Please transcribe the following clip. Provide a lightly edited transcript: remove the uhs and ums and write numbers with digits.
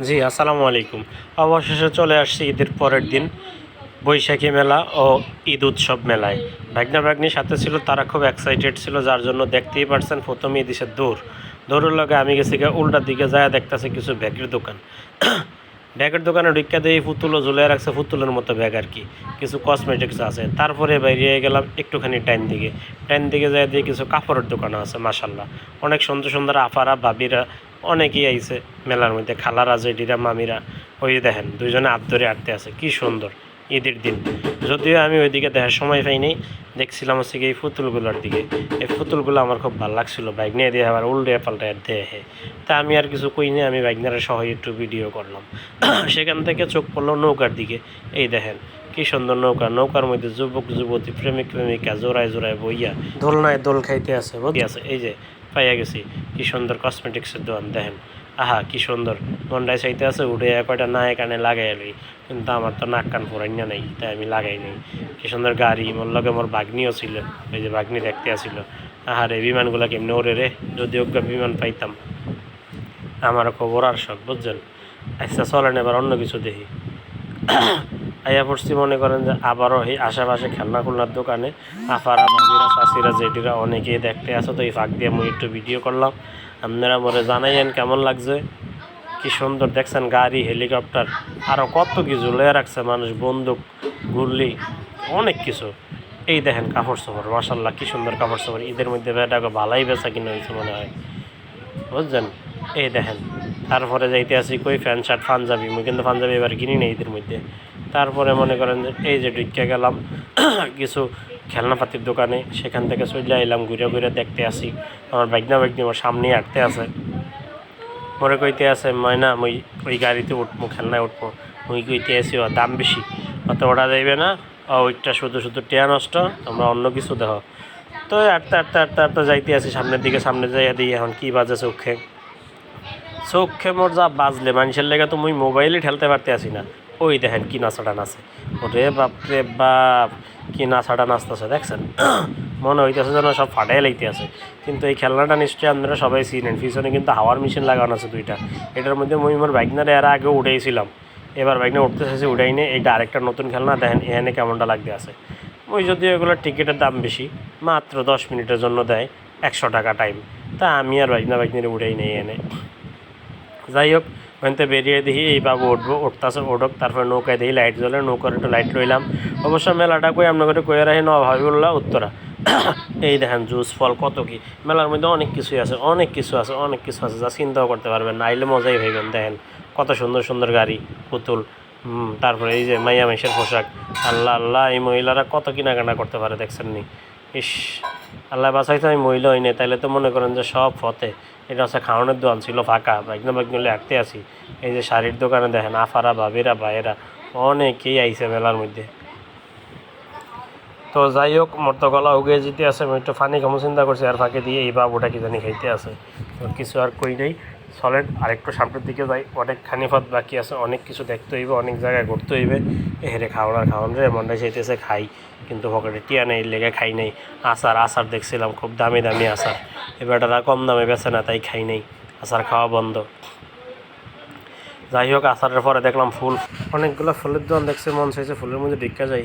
জি, আসসালামু আলাইকুম। অবশেষে চলে আসছি ঈদের পরের দিন বৈশাখী মেলা ও ঈদ উৎসব মেলায়। ভাগ্না-ভাগ্নির সাথে ছিল, তারা খুব এক্সাইটেড ছিল, যার জন্য দেখতেই পারছেন প্রথমেই দিছে দৌড়। দৌড়ের লগে আমি গেছি গিয়া উল্টার দিকে যায়া দেখতাছি কিছু ব্যাগের দোকান। ব্যাগের দোকানে ঢুইক্কা দেই পুতুলও ঝুলাইয়া রাখছে, পুতুলের মতো ব্যাগ আরকি। কিছু কসমেটিক্স আছে। তারপরে বাইরিয়ে গেলাম একটুখানি ডাইন দিকে। ডাইন দিকে যাইয়া দেখি কিছু কাপড়ের দোকানও আছে মাশাআল্লাহ। অনেক সুন্দর, সুন্দর আপারা, ভাবিরা অনেকেই আইছে মেলার মধ্যে। খালারা, জেঠিরা, মামিরা। ওই যে দেখেন ২ জনে হাত ধরে হাঁটতে আছে। কি সুন্দর ঈদের দিন। যদিও আমি ওইদিকে দেখার সময় পাইনি, দেখছিলাম হচ্ছে কি এই পুতুলগুলোর দিকে। এই পুতুলগুলো আমার খুব ভালো লাগছিল। বাইক নিয়ে দিয়ে আবার উল্টে পাল্টায় দেখে। তা আমি আর কিছু কইনি, আমি বাইকনারে সহ একটু ভিডিও করলাম। সেখান থেকে চোখ পড়লো নৌকার দিকে। এই দেখেন কি সুন্দর নৌকা। নৌকার মধ্যে যুবক যুবতী, প্রেমিক প্রেমিকা জোড়ায় জোড়ায় বইয়া দোলনায় দোল খাইতে আছে। আছে এই যে পাইয়া গেছি। কি সুন্দর কসমেটিক্সের দোকান দেখেন। আহা কি সুন্দর। মনটায় চাইতে আছে উঠে কয়টা নায়ে কানে লাগাই এলই, কিন্তু আমার তো নাক কান ফোরাইনা নেই, তাই আমি লাগাই নেই। কি সুন্দর গাড়ি। মোর লগে মোর বাগনিও ছিল। ওই যে বাগনি দেখতে আসিল। আহারে বিমানগুলা কেমনে ওরে রে, যদি ওকে বিমান পাইতাম। আমারও খুব ওড়ার শখ, বুঝছেন। আচ্ছা চলেন এবার অন্য কিছু দেখি। আইয়া পড়ছি মনে করেন যে আবারও এই আশেপাশে খেলনা খুলনার দোকানে আফারা, ভাবিরা, চাষিরা, জেঠিরা অনেকেই দেখতে আসো। তো এই ফাঁক দিয়ে আমি একটু ভিডিও করলাম। আপনারা মনে জানাইয়েন কেমন লাগছে। কি সুন্দর দেখছেন গাড়ি, হেলিকপ্টার, আরও কত কিছু লয়ে রাখছে মানুষ, বন্দুক, গুল্লি, অনেক কিছু। এই দেখেন কাপড় চোপড়, মাসাল্লাহ কি সুন্দর কাপড় চোপড়। ঈদের মধ্যে বেটাকে ভালাই বেচা কিনা হয়েছে মনে হয়, বুঝছেন। এই দেখেন। তারপরে যাইতে আসি কই প্যান্ট শার্ট পাঞ্জাবি। মুই কিন্তু পাঞ্জাবি এবার কিনি নেই ঈদের মধ্যে। তারপরে মনে করেন যে এই যে ঢুকিয়া গেলাম কিছু খেলনাপাতির দোকানে। সেখান থেকে চলে আইলাম, ঘুরে ঘুরে দেখতে আসি। আমার বাইকনা বাইকনি আমার সামনেই হাঁটতে আছে। মনে কইতে আছে ময়না মুই ওই গাড়িতে উঠবো, খেলনায় উঠবো। মুই কইতে আসি ও দাম বেশি, অত ওটা যাইবে না, ওইটা শুধু শুধু টিয়া নষ্ট, তোমরা অন্য কিছু দেখো। তো আটতে আটতে আটতে আটতে যাইতে আসি সামনের দিকে। সামনে যাইয়া দিই এখন কী বাজে চোখে। চোখে মোর যা বাজলে মানুষের লেগে তো মুই মোবাইলে ঠেলতে পারতে আসি না। ওই দেখেন কি নাচাটা নাচে। ওরে বাপ রে বাপ, কি নাচাটা নাচতেছে দেখছেন। মনে হইতেছে যেন সব ফাটাই লাইতে আছে। কিন্তু এই খেলনাটা নিশ্চয়ই আপনারা সবাই চিনেন। পিছনে কিন্তু হাওয়ার মেশিন লাগানো আছে 2টা। এটার মধ্যে মুই মোর বাইকনারে এর আগে উঠেছিলাম। এবার বাইকনা উঠতে চাইছি, উঠাই নে। এইটা আরেকটা নতুন খেলনা, দেখেন এখানে কেমনটা লাগতে আছে। ওই যদিও এগুলোর টিকিটের দাম বেশি, মাত্র 10 মিনিটের জন্য দেয় 100 টাকা টাইম। তা আমি আর বাইকনারে উঠাই নেই এনে। যাই হোক, ওখানতে বেরিয়ে দেখি এই বাবু উঠবো, উঠতেছে উঠক। তারপরে নৌকায় দেখি লাইট জ্বলে, নৌকার একটু লাইট লইলাম। অবশ্য মেলাটা কই আপনার কয়ে রাখি নভাবিবুল্লাহ উত্তরা। এই দেখেন জুস ফল কত কি। মেলার মধ্যে অনেক কিছুই আছে, অনেক কিছু আছে, অনেক কিছু আছে যা চিন্তাও করতে পারবেন না। আইলে মজাই ভাইবেন। দেখেন কত সুন্দর সুন্দর গাড়ি, পুতুল। তারপরে এই যে মাইয়া মেশের পোশাক। আল্লাহ আল্লাহ, এই মহিলারা কত কেনাকাটা করতে পারে দেখছেন নি। ইস, আল্লাহ বাসাইতে আমি মহিলা হই না, তাইলে তো মনে করেন যে সব ফতে। এটা হচ্ছে খাওয়ানোর দোকান ছিল ফাঁকা, বাইকনা বাইকগুলো হাঁটতে আসি। এই যে শাড়ির দোকানে দেখেন আফারা, ভাবিরা, ভাইয়েরা অনেকেই আইছে মেলার মধ্যে। তো যাই হোক, মোর তো গলা উগে যেতে আছে, আমি একটু ফানি খামো চিন্তা করছি। আর ফাঁকে দিয়ে এই বাবুটা কি জানি খাইতে আছে। তো কিছু আর কই নেই, চলেন আরেকটু সামনের দিকে যাই। অনেকখানি পথ বাকি আছে, অনেক কিছু দেখতে হইবে, অনেক জায়গায় ঘুরতে হইবে। হেরে খাওয়ান রে মনটা চাইতেছে খাই, কিন্তু পকেটে টিয়া নেই, লেগে খাই নেই। আচার দেখছিলাম খুব দামি দামি আচার। এবারটা কম দামে বেছে না, তাই খাই নেই। আচার খাওয়া বন্ধ। যাই হোক, আচারের পরে দেখলাম ফুল, অনেকগুলো ফুলের দোকান দেখছে, মন চাইছে ফুলের মধ্যে ঢুকা যাই।